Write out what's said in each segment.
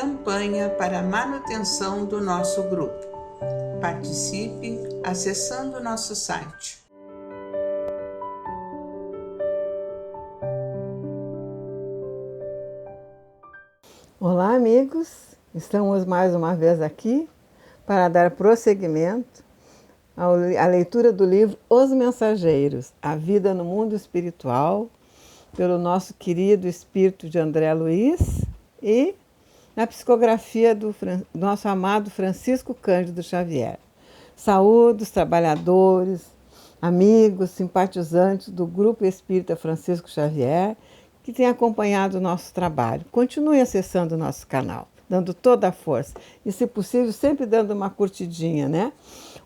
campanha para a manutenção do nosso grupo. Participe acessando nosso site. Olá, amigos! Estamos mais uma vez aqui para dar prosseguimento à leitura do livro Os Mensageiros, A Vida no Mundo Espiritual, pelo nosso querido espírito de André Luiz e na psicografia do nosso amado Francisco Cândido Xavier. Saúde os trabalhadores, amigos, simpatizantes do Grupo Espírita Francisco Xavier, que tem acompanhado o nosso trabalho. Continue acessando o nosso canal, dando toda a força e, se possível, sempre dando uma curtidinha, né?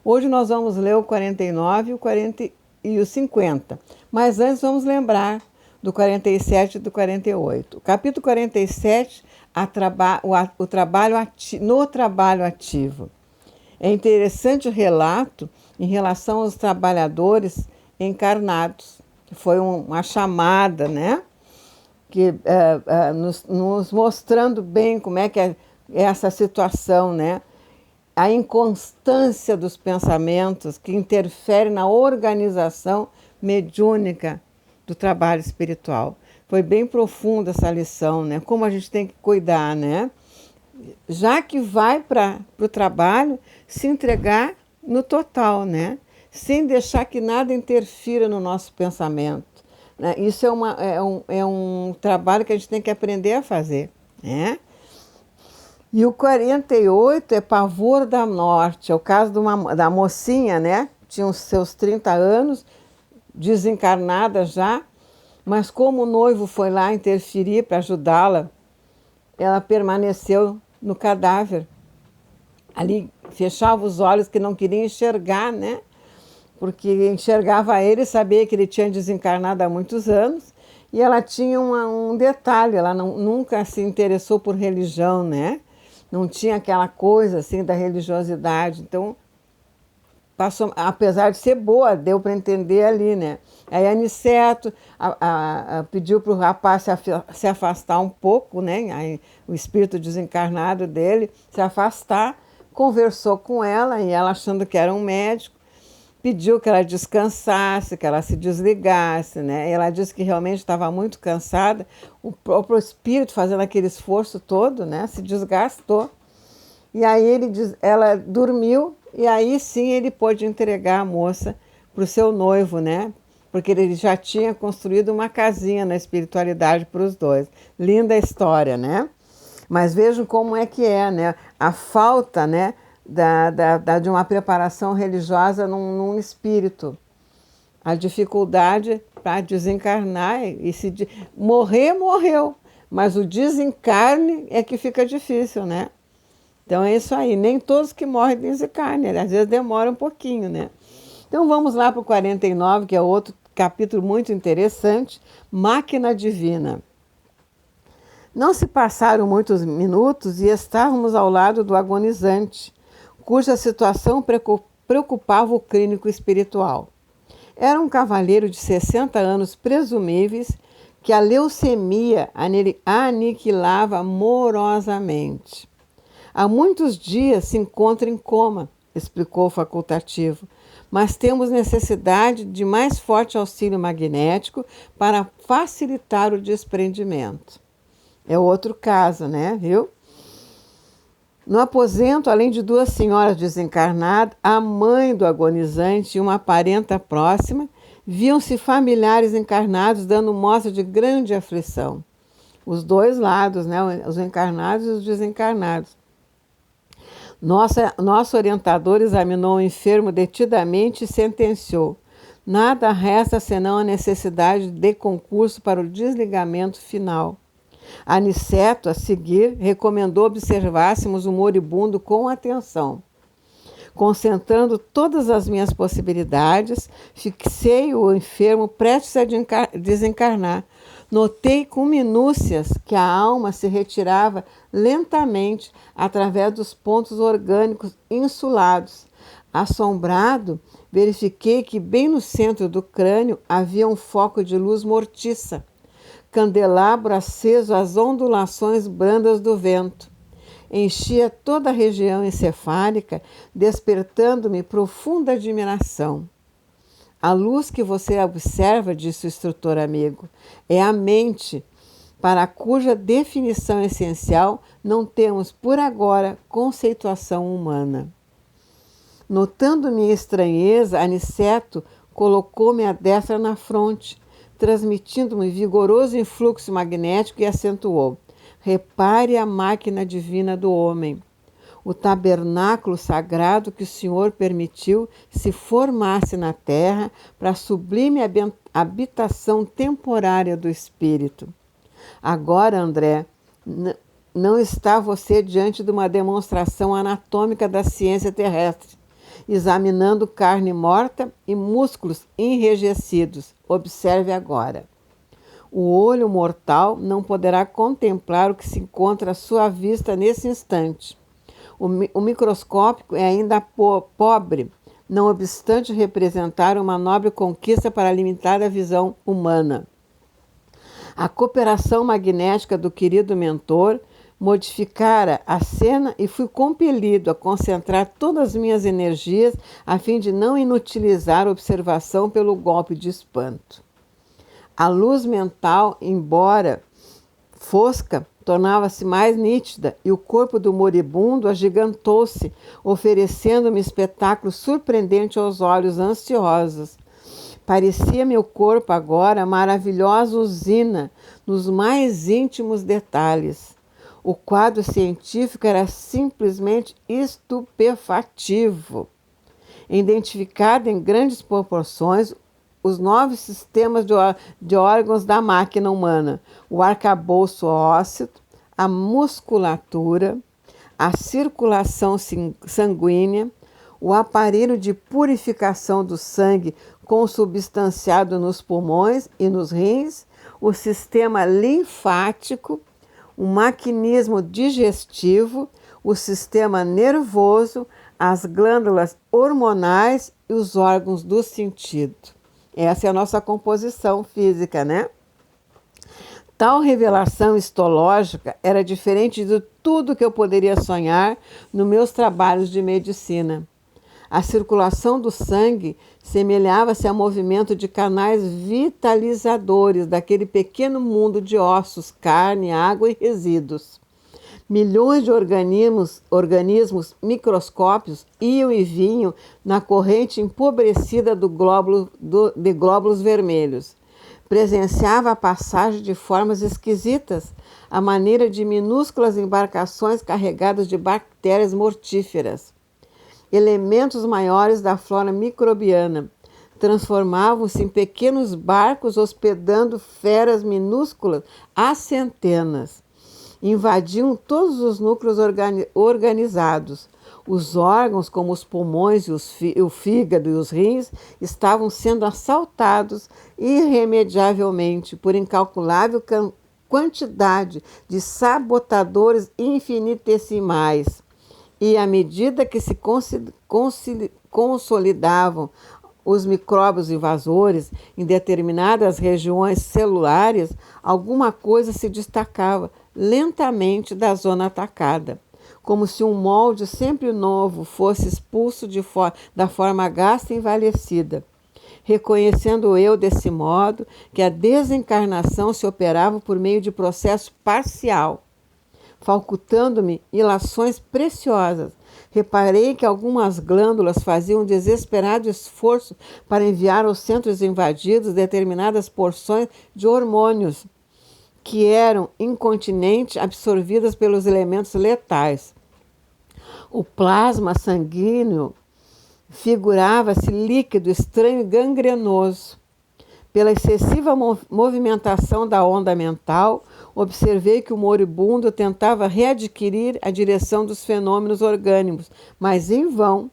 Hoje nós vamos ler o 49, o 40 e o 50, mas antes vamos lembrar do 47 e do 48. O capítulo 47, no trabalho ativo. É interessante o relato em relação aos trabalhadores encarnados, que foi uma chamada, né? Que nos mostrando bem como é que é essa situação, né? A inconstância dos pensamentos que interfere na organização mediúnica do trabalho espiritual. Foi bem profunda essa lição, né? Como a gente tem que cuidar, né? Já que vai para o trabalho, se entregar no total, né? Sem deixar que nada interfira no nosso pensamento. Né? Isso é um trabalho que a gente tem que aprender a fazer, né? E o 48 é Pavor da Morte. É o caso da mocinha, né? Tinha os seus 30 anos, desencarnada já, mas como o noivo foi lá interferir para ajudá-la, ela permaneceu no cadáver. Ali fechava os olhos, que não queria enxergar, né? Porque enxergava ele e sabia que ele tinha desencarnado há muitos anos. E ela tinha um detalhe, ela nunca se interessou por religião, né? Não tinha aquela coisa assim da religiosidade. Então, passou, apesar de ser boa, deu para entender ali, né? Aí Aniceto pediu para o rapaz se afastar um pouco, né? Aí, o espírito desencarnado dele se afastar, conversou com ela, e ela, achando que era um médico, pediu que ela descansasse, que ela se desligasse, né? E ela disse que realmente estava muito cansada. O próprio espírito, fazendo aquele esforço todo, né? Se desgastou. E aí ela dormiu, e aí sim ele pôde entregar a moça para o seu noivo, né? Porque ele já tinha construído uma casinha na espiritualidade para os dois. Linda história, né? Mas vejam como é que é, né? A falta, né? De uma preparação religiosa num espírito. A dificuldade para desencarnar morreu, mas o desencarne é que fica difícil, né? Então é isso aí, nem todos que morrem desencarnam, às vezes demora um pouquinho, né? Então vamos lá para o 49, que é outro capítulo muito interessante, Máquina Divina. Não se passaram muitos minutos e estávamos ao lado do agonizante, cuja situação preocupava o clínico espiritual. Era um cavalheiro de 60 anos presumíveis que a leucemia aniquilava morosamente. Há muitos dias se encontra em coma, explicou o facultativo, mas temos necessidade de mais forte auxílio magnético para facilitar o desprendimento. É outro caso, né? Viu? No aposento, além de duas senhoras desencarnadas, a mãe do agonizante e uma parenta próxima, viam-se familiares encarnados dando mostra de grande aflição. Os dois lados, né? Os encarnados e os desencarnados. Nosso orientador examinou o enfermo detidamente e sentenciou: nada resta senão a necessidade de concurso para o desligamento final. Aniceto, a seguir, recomendou observássemos o moribundo com atenção. Concentrando todas as minhas possibilidades, fixei o enfermo prestes a desencarnar. Notei com minúcias que a alma se retirava lentamente através dos pontos orgânicos insulados. Assombrado, verifiquei que bem no centro do crânio havia um foco de luz mortiça, candelabro aceso às ondulações brandas do vento. enchia toda a região encefálica, despertando-me profunda admiração. A luz que você observa, disse o instrutor amigo, é a mente, para cuja definição essencial não temos por agora conceituação humana. Notando minha estranheza, Aniceto colocou-me a destra na fronte, transmitindo-me vigoroso influxo magnético e acentuou: repare a máquina divina do homem. O tabernáculo sagrado que o Senhor permitiu se formasse na terra para a sublime habitação temporária do Espírito. Agora, André, não está você diante de uma demonstração anatômica da ciência terrestre, examinando carne morta e músculos enrijecidos. Observe agora. O olho mortal não poderá contemplar o que se encontra à sua vista nesse instante. O microscópico é ainda pobre, não obstante representar uma nobre conquista para a limitada visão humana. A cooperação magnética do querido mentor modificara a cena e fui compelido a concentrar todas as minhas energias a fim de não inutilizar a observação pelo golpe de espanto. A luz mental, embora fosca, tornava-se mais nítida e o corpo do moribundo agigantou-se, oferecendo-me espetáculo surpreendente aos olhos ansiosos. Parecia-me o corpo agora maravilhosa usina nos mais íntimos detalhes. O quadro científico era simplesmente estupefativo. Identificado em grandes proporções, os 9 sistemas de órgãos da máquina humana, o arcabouço ósseo, a musculatura, a circulação sanguínea, o aparelho de purificação do sangue consubstanciado nos pulmões e nos rins, o sistema linfático, o maquinismo digestivo, o sistema nervoso, as glândulas hormonais e os órgãos do sentido. Essa é a nossa composição física, né? Tal revelação histológica era diferente de tudo que eu poderia sonhar nos meus trabalhos de medicina. A circulação do sangue semelhava-se ao movimento de canais vitalizadores daquele pequeno mundo de ossos, carne, água e resíduos. Milhões de organismos microscópicos iam e vinham na corrente empobrecida de glóbulos vermelhos. Presenciava a passagem de formas esquisitas, à maneira de minúsculas embarcações carregadas de bactérias mortíferas. Elementos maiores da flora microbiana transformavam-se em pequenos barcos hospedando feras minúsculas às centenas. Invadiam todos os núcleos organizados. Os órgãos, como os pulmões, o fígado e os rins, estavam sendo assaltados irremediavelmente por incalculável quantidade de sabotadores infinitesimais. E à medida que se consolidavam os micróbios invasores em determinadas regiões celulares, alguma coisa se destacava lentamente da zona atacada, como se um molde sempre novo fosse expulso da forma gasta e envelhecida. Reconhecendo eu desse modo que a desencarnação se operava por meio de processo parcial, facultando-me ilações preciosas, reparei que algumas glândulas faziam um desesperado esforço para enviar aos centros invadidos determinadas porções de hormônios que eram incontinentemente absorvidas pelos elementos letais. O plasma sanguíneo figurava-se líquido, estranho e gangrenoso. Pela excessiva movimentação da onda mental, observei que o moribundo tentava readquirir a direção dos fenômenos orgânicos, mas em vão.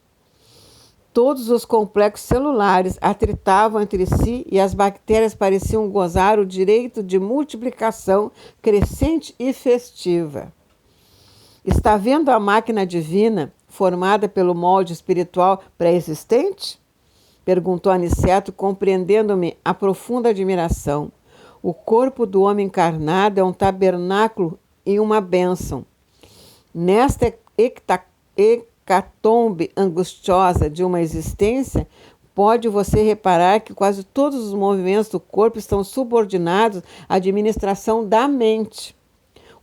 Todos os complexos celulares atritavam entre si e as bactérias pareciam gozar o direito de multiplicação crescente e festiva. Está vendo a máquina divina formada pelo molde espiritual pré-existente? Perguntou Aniceto, compreendendo-me a profunda admiração. O corpo do homem encarnado é um tabernáculo e uma bênção. Nesta hecatombe angustiosa de uma existência, pode você reparar que quase todos os movimentos do corpo estão subordinados à administração da mente.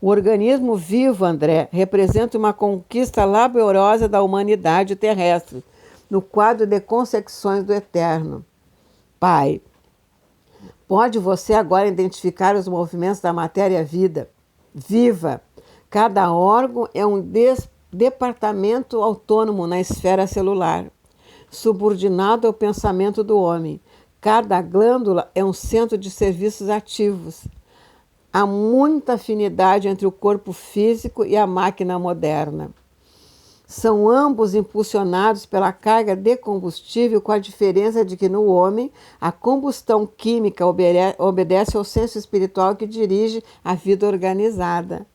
O organismo vivo, André, representa uma conquista laboriosa da humanidade terrestre, no quadro de concepções do Eterno. Pai, pode você agora identificar os movimentos da matéria viva. Cada órgão é um departamento autônomo na esfera celular, subordinado ao pensamento do homem. Cada glândula é um centro de serviços ativos. Há muita afinidade entre o corpo físico e a máquina moderna. São ambos impulsionados pela carga de combustível, com a diferença de que no homem a combustão química obedece ao senso espiritual que dirige a vida organizada.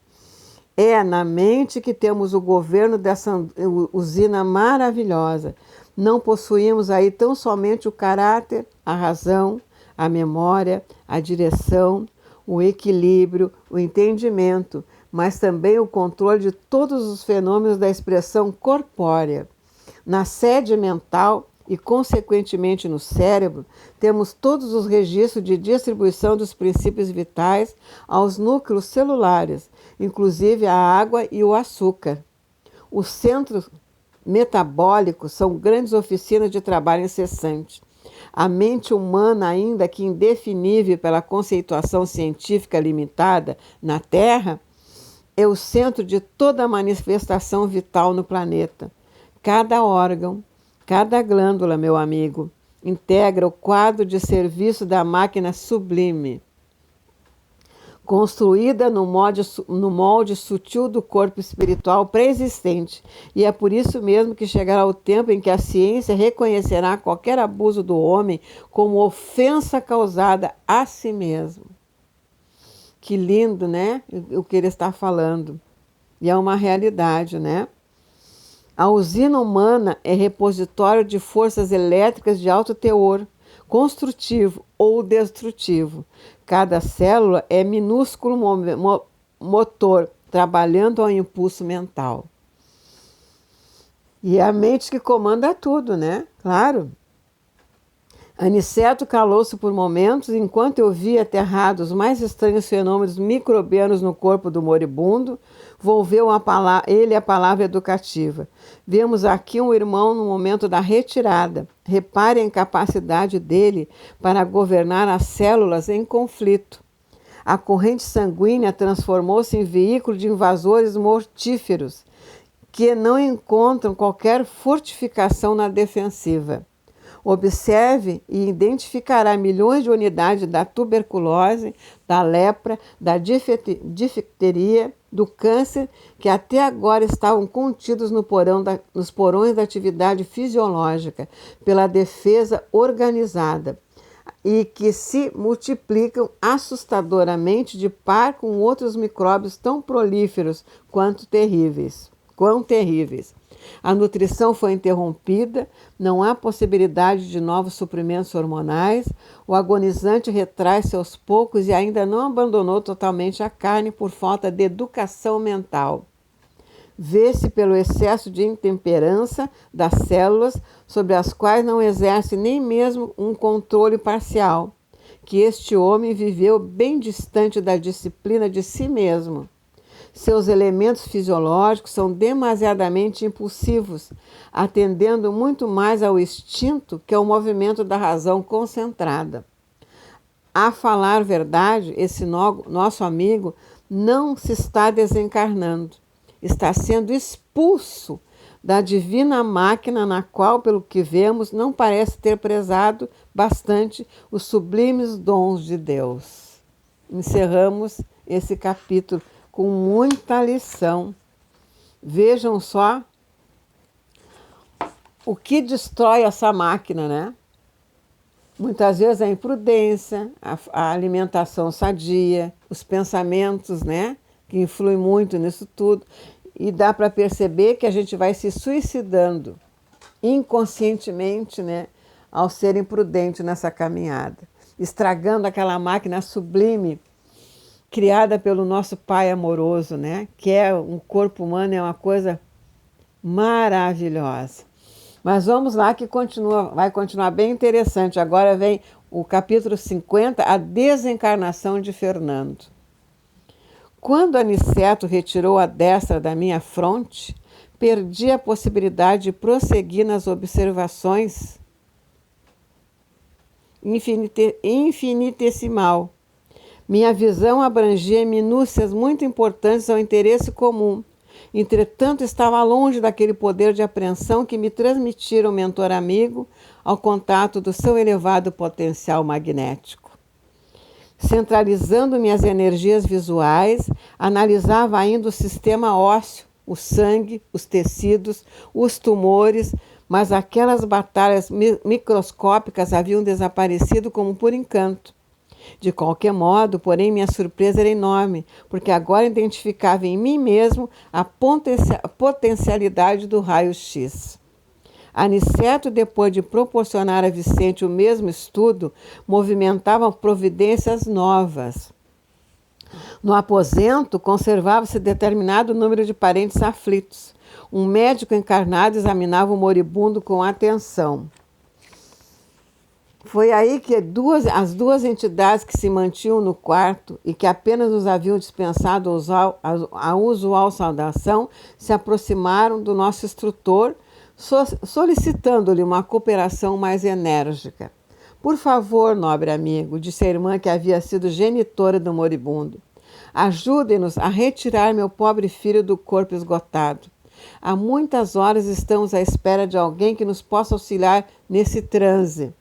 É na mente que temos o governo dessa usina maravilhosa. Não possuímos aí tão somente o caráter, a razão, a memória, a direção, o equilíbrio, o entendimento, mas também o controle de todos os fenômenos da expressão corpórea. Na sede mental e, consequentemente, no cérebro, temos todos os registros de distribuição dos princípios vitais aos núcleos celulares, inclusive a água e o açúcar. Os centros metabólicos são grandes oficinas de trabalho incessante. A mente humana, ainda que indefinível pela conceituação científica limitada na Terra, é o centro de toda a manifestação vital no planeta. Cada órgão, cada glândula, meu amigo, integra o quadro de serviço da máquina sublime, construída no molde sutil do corpo espiritual pré-existente. E é por isso mesmo que chegará o tempo em que a ciência reconhecerá qualquer abuso do homem como ofensa causada a si mesmo. Que lindo, né? O que ele está falando. E é uma realidade, né? A usina humana é repositório de forças elétricas de alto teor, construtivo ou destrutivo. Cada célula é minúsculo motor, trabalhando ao impulso mental. E é a mente que comanda tudo, né? Claro. Aniceto calou-se por momentos, enquanto eu via aterrados os mais estranhos fenômenos microbianos no corpo do moribundo, volveu ele a palavra educativa. Vemos aqui um irmão no momento da retirada. Repare a incapacidade dele para governar as células em conflito. A corrente sanguínea transformou-se em veículo de invasores mortíferos, que não encontram qualquer fortificação na defensiva. Observe e identificará milhões de unidades da tuberculose, da lepra, da difteria, do câncer, que até agora estavam contidos nos porões da atividade fisiológica, pela defesa organizada, e que se multiplicam assustadoramente de par com outros micróbios tão prolíferos quanto terríveis. A nutrição foi interrompida, não há possibilidade de novos suprimentos hormonais, o agonizante retrai-se aos poucos e ainda não abandonou totalmente a carne por falta de educação mental. Vê-se pelo excesso de intemperança das células, sobre as quais não exerce nem mesmo um controle parcial, que este homem viveu bem distante da disciplina de si mesmo. Seus elementos fisiológicos são demasiadamente impulsivos, atendendo muito mais ao instinto que ao movimento da razão concentrada. A falar verdade, esse nosso amigo não se está desencarnando, está sendo expulso da divina máquina na qual, pelo que vemos, não parece ter prezado bastante os sublimes dons de Deus. Encerramos esse capítulo com muita lição. Vejam só o que destrói essa máquina, né? Muitas vezes a imprudência, a alimentação sadia, os pensamentos, né? Que influem muito nisso tudo. E dá para perceber que a gente vai se suicidando inconscientemente, né? Ao ser imprudente nessa caminhada, estragando aquela máquina sublime criada pelo nosso Pai amoroso, né? Que é um corpo humano, é uma coisa maravilhosa. Mas vamos lá que vai continuar bem interessante. Agora vem o capítulo 50, a desencarnação de Fernando. Quando Aniceto retirou a destra da minha fronte, perdi a possibilidade de prosseguir nas observações infinitesimal. Minha visão abrangia minúcias muito importantes ao interesse comum. Entretanto, estava longe daquele poder de apreensão que me transmitira o mentor amigo ao contato do seu elevado potencial magnético. Centralizando minhas energias visuais, analisava ainda o sistema ósseo, o sangue, os tecidos, os tumores, mas aquelas batalhas microscópicas haviam desaparecido como por encanto. De qualquer modo, porém, minha surpresa era enorme, porque agora identificava em mim mesmo a potencialidade do raio-x. Aniceto, depois de proporcionar a Vicente o mesmo estudo, movimentava providências novas. No aposento, conservava-se determinado número de parentes aflitos. Um médico encarnado examinava o moribundo com atenção. Foi aí que as duas entidades que se mantinham no quarto e que apenas nos haviam dispensado a usual saudação se aproximaram do nosso instrutor, solicitando-lhe uma cooperação mais enérgica. Por favor, nobre amigo, disse a irmã que havia sido genitora do moribundo, ajude-nos a retirar meu pobre filho do corpo esgotado. Há muitas horas estamos à espera de alguém que nos possa auxiliar nesse transe.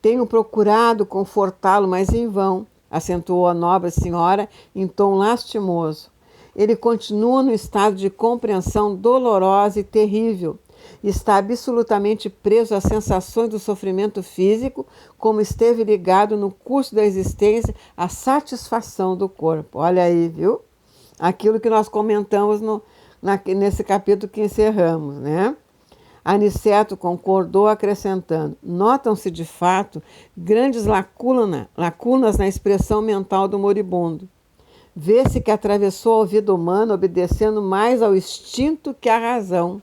Tenho procurado confortá-lo, mas em vão, acentuou a nobre senhora em tom lastimoso. Ele continua no estado de compreensão dolorosa e terrível. Está absolutamente preso às sensações do sofrimento físico, como esteve ligado no curso da existência à satisfação do corpo. Olha aí, viu? Aquilo que nós comentamos nesse capítulo que encerramos, né? Aniceto concordou, acrescentando: notam-se de fato grandes lacunas na expressão mental do moribundo. Vê-se que atravessou a vida humana obedecendo mais ao instinto que à razão.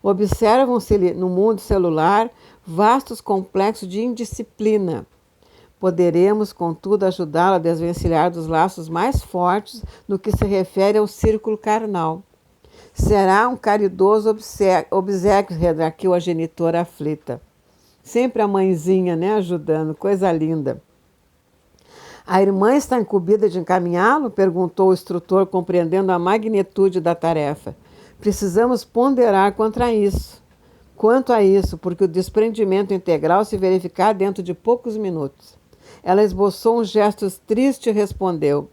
Observam-se no mundo celular vastos complexos de indisciplina. Poderemos, contudo, ajudá-lo a desvencilhar dos laços mais fortes no que se refere ao círculo carnal. Será um caridoso obséquio, redarguiu a genitora aflita. Sempre a mãezinha, né, ajudando, coisa linda. A irmã está incumbida de encaminhá-lo? Perguntou o instrutor, compreendendo a magnitude da tarefa. Precisamos ponderar quanto a isso, porque o desprendimento integral se verificará dentro de poucos minutos. Ela esboçou um gesto triste e respondeu: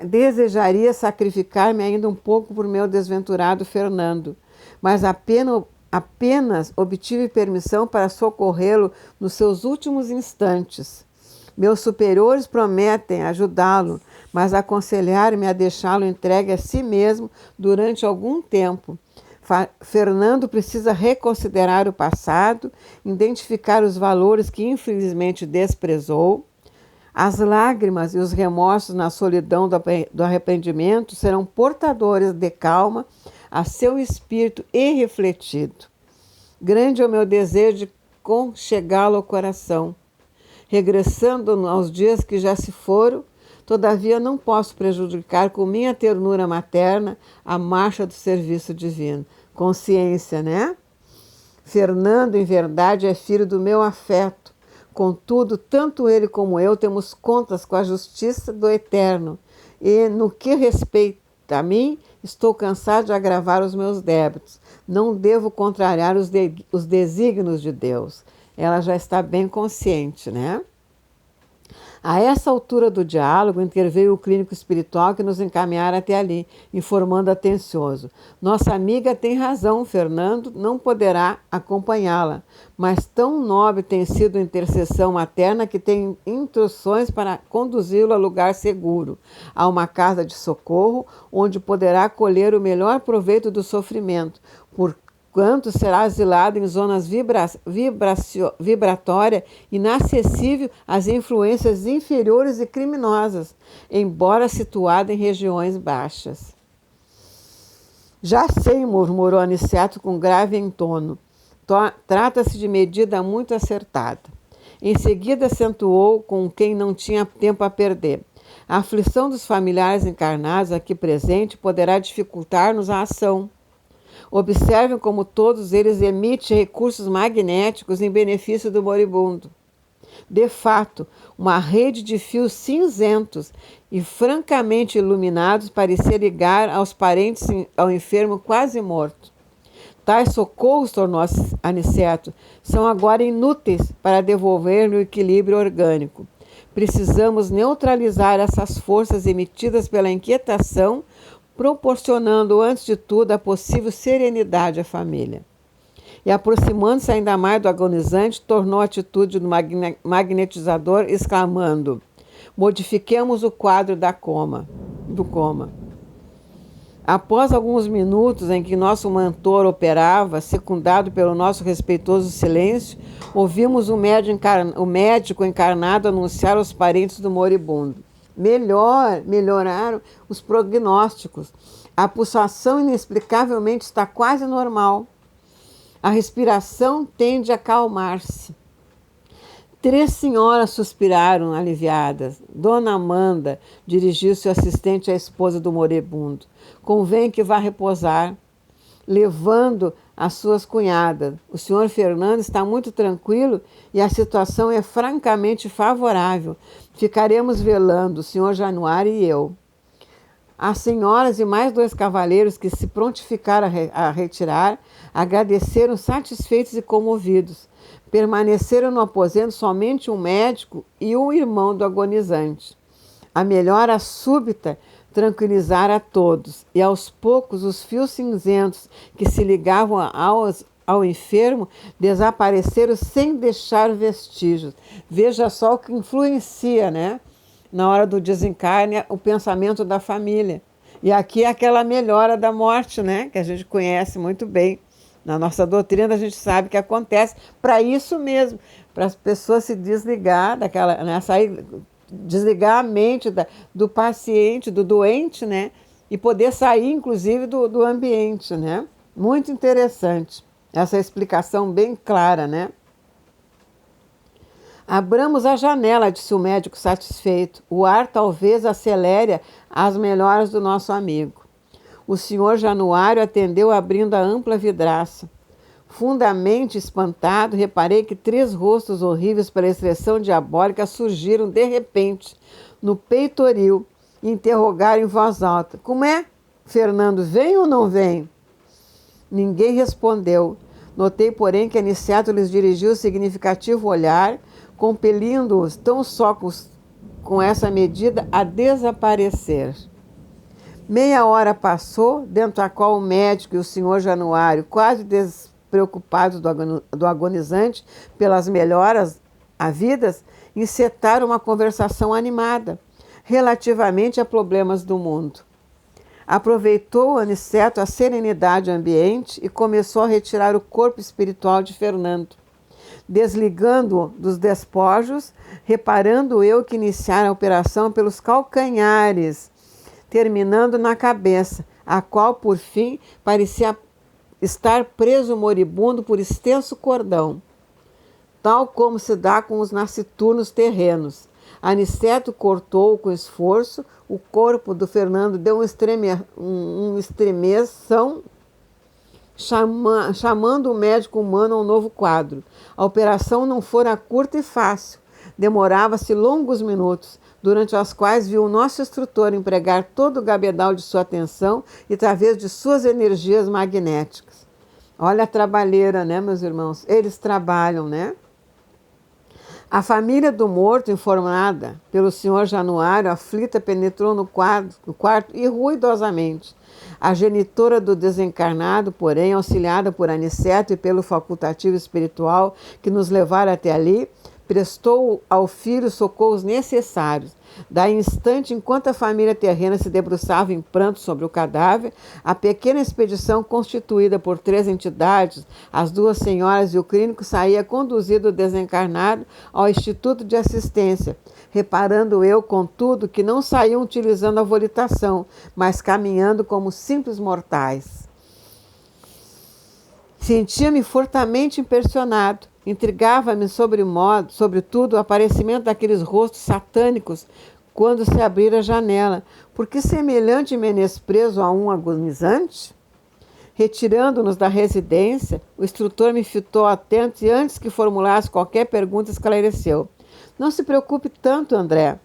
desejaria sacrificar-me ainda um pouco por meu desventurado Fernando, mas apenas obtive permissão para socorrê-lo nos seus últimos instantes. Meus superiores prometem ajudá-lo, mas aconselharam-me a deixá-lo entregue a si mesmo durante algum tempo. Fernando precisa reconsiderar o passado, identificar os valores que infelizmente desprezou. As lágrimas e os remorsos na solidão do arrependimento serão portadores de calma a seu espírito irrefletido. Grande é o meu desejo de conchegá-lo ao coração. Regressando aos dias que já se foram, todavia não posso prejudicar com minha ternura materna a marcha do serviço divino. Consciência, né? Fernando, em verdade, é filho do meu afeto. Contudo, tanto ele como eu temos contas com a justiça do Eterno. E, no que respeita a mim, estou cansado de agravar os meus débitos. Não devo contrariar os desígnios de Deus. Ela já está bem consciente, né? A essa altura do diálogo, interveio o clínico espiritual que nos encaminhara até ali, informando atencioso: nossa amiga tem razão, Fernando não poderá acompanhá-la, mas tão nobre tem sido a intercessão materna que tem instruções para conduzi-lo a lugar seguro, a uma casa de socorro, onde poderá colher o melhor proveito do sofrimento, quanto será asilado em zonas vibratória inacessível às influências inferiores e criminosas, embora situado em regiões baixas. Já sei, murmurou Aniceto com grave entono. Trata-se de medida muito acertada. Em seguida acentuou com quem não tinha tempo a perder. A aflição dos familiares encarnados aqui presente poderá dificultar-nos a ação. Observem como todos eles emitem recursos magnéticos em benefício do moribundo. De fato, uma rede de fios cinzentos e francamente iluminados parecia ligar aos parentes ao enfermo quase morto. Tais socorros, tornou Aniceto, são agora inúteis para devolver-lhe o equilíbrio orgânico. Precisamos neutralizar essas forças emitidas pela inquietação, proporcionando, antes de tudo, a possível serenidade à família. E, aproximando-se ainda mais do agonizante, tornou a atitude do magnetizador, exclamando: modifiquemos o quadro do coma. Após alguns minutos em que nosso mentor operava, secundado pelo nosso respeitoso silêncio, ouvimos o médico encarnado anunciar aos parentes do moribundo: melhoraram os prognósticos. A pulsação inexplicavelmente está quase normal. A respiração tende a acalmar-se. 3 senhoras suspiraram aliviadas. Dona Amanda dirigiu-se o assistente à esposa do moribundo. Convém que vá repousar, levando as suas cunhadas. O senhor Fernando está muito tranquilo e a situação é francamente favorável. Ficaremos velando, o senhor Januário e eu. As senhoras e mais 2 cavaleiros que se prontificaram a retirar agradeceram satisfeitos e comovidos. Permaneceram no aposento somente um médico e um irmão do agonizante. A melhora súbita tranquilizara a todos, e aos poucos os fios cinzentos que se ligavam ao enfermo desapareceram sem deixar vestígios. Veja só o que influencia, né? Na hora do desencarne, o pensamento da família. E aqui é aquela melhora da morte, né? Que a gente conhece muito bem. Na nossa doutrina a gente sabe que acontece para isso mesmo, para as pessoas se desligar daquela, né? Desligar a mente do paciente, do doente, né? E poder sair, inclusive, do ambiente, né? Muito interessante essa explicação bem clara, né? Abramos a janela, disse o médico satisfeito. O ar talvez acelere as melhoras do nosso amigo. O senhor Januário atendeu abrindo a ampla vidraça. Fundamente espantado, reparei que 3 rostos horríveis pela expressão diabólica surgiram de repente no peitoril e interrogaram em voz alta: como é? Fernando vem ou não vem? Ninguém respondeu. Notei, porém, que Aniceto lhes dirigiu o significativo olhar, compelindo-os tão só com essa medida a desaparecer. Meia hora passou, dentro da qual o médico e o senhor Januário, quase despreocupados do agonizante pelas melhoras havidas, encetaram uma conversação animada relativamente a problemas do mundo. Aproveitou Aniceto a serenidade ambiente e começou a retirar o corpo espiritual de Fernando. Desligando-o dos despojos, reparando eu que iniciara a operação pelos calcanhares, terminando na cabeça, a qual, por fim, parecia estar preso moribundo por extenso cordão, tal como se dá com os nasciturnos terrenos. Aniceto cortou com esforço, o corpo do Fernando deu um estremeção, chamando o médico humano a um novo quadro. A operação não fora curta e fácil, demorava-se longos minutos, durante os quais viu o nosso instrutor empregar todo o gabedal de sua atenção e através de suas energias magnéticas. Olha a trabalheira, né, meus irmãos? Eles trabalham, né? A família do morto, informada pelo senhor Januário, aflita, penetrou no quarto e ruidosamente. A genitora do desencarnado, porém, auxiliada por Aniceto e pelo facultativo espiritual que nos levara até ali, prestou ao filho socorros necessários. Daí instante, enquanto a família terrena se debruçava em pranto sobre o cadáver, a pequena expedição constituída por 3 entidades, as 2 senhoras e o clínico, saía conduzido o desencarnado ao Instituto de Assistência, reparando eu, contudo, que não saíam utilizando a volitação, mas caminhando como simples mortais. Sentia-me fortemente impressionado. Intrigava-me sobretudo, o aparecimento daqueles rostos satânicos quando se abrir a janela. Por que semelhante menosprezo a um agonizante? Retirando-nos da residência, o instrutor me fitou atento e, antes que formulasse qualquer pergunta, esclareceu. Não se preocupe tanto, André,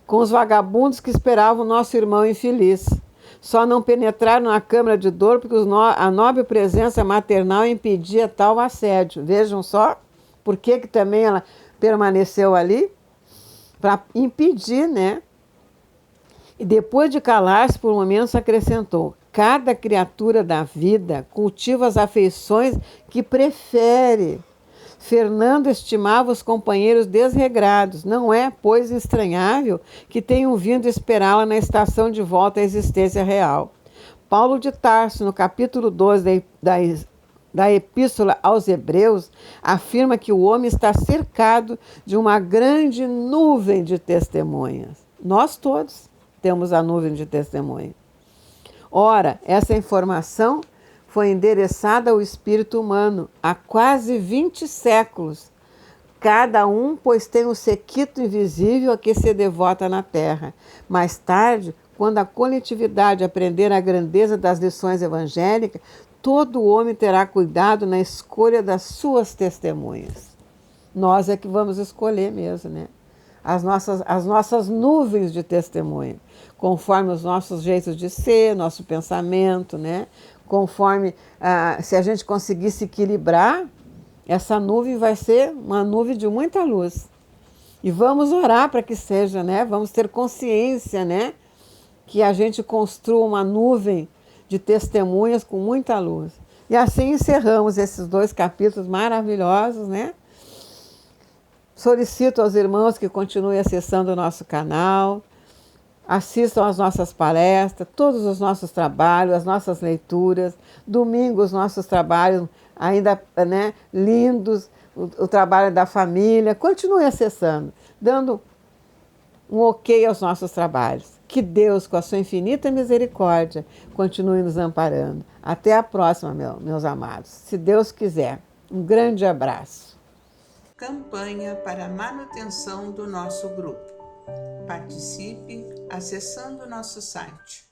com os vagabundos que esperavam nosso irmão infeliz. Só não penetraram na câmara de dor porque a nobre presença maternal impedia tal assédio. Vejam só por que também ela permaneceu ali, para impedir, né? E depois de calar-se por momentos, acrescentou: cada criatura da vida cultiva as afeições que prefere. Fernando estimava os companheiros desregrados. Não é, pois, estranhável que tenham vindo esperá-la na estação de volta à existência real. Paulo de Tarso, no capítulo 12 da Epístola aos Hebreus, afirma que o homem está cercado de uma grande nuvem de testemunhas. Nós todos temos a nuvem de testemunha. Ora, essa informação foi endereçada ao espírito humano há quase 20 séculos. Cada um, pois, tem o séquito invisível a que se devota na terra. Mais tarde, quando a coletividade aprender a grandeza das lições evangélicas, todo homem terá cuidado na escolha das suas testemunhas. Nós é que vamos escolher mesmo, né? As nossas nuvens de testemunha, conforme os nossos jeitos de ser, nosso pensamento, né? Conforme, se a gente conseguir se equilibrar, essa nuvem vai ser uma nuvem de muita luz. E vamos orar para que seja, né? Vamos ter consciência, né? Que a gente construa uma nuvem de testemunhas com muita luz. E assim encerramos esses 2 capítulos maravilhosos, né? Solicito aos irmãos que continuem acessando o nosso canal, assistam às nossas palestras, todos os nossos trabalhos, as nossas leituras. Domingo, os nossos trabalhos ainda, né, lindos, o trabalho da família. Continue acessando, dando um ok aos nossos trabalhos. Que Deus, com a sua infinita misericórdia, continue nos amparando. Até a próxima, meus amados. Se Deus quiser. Um grande abraço. Campanha para a manutenção do nosso grupo. Participe acessando nosso site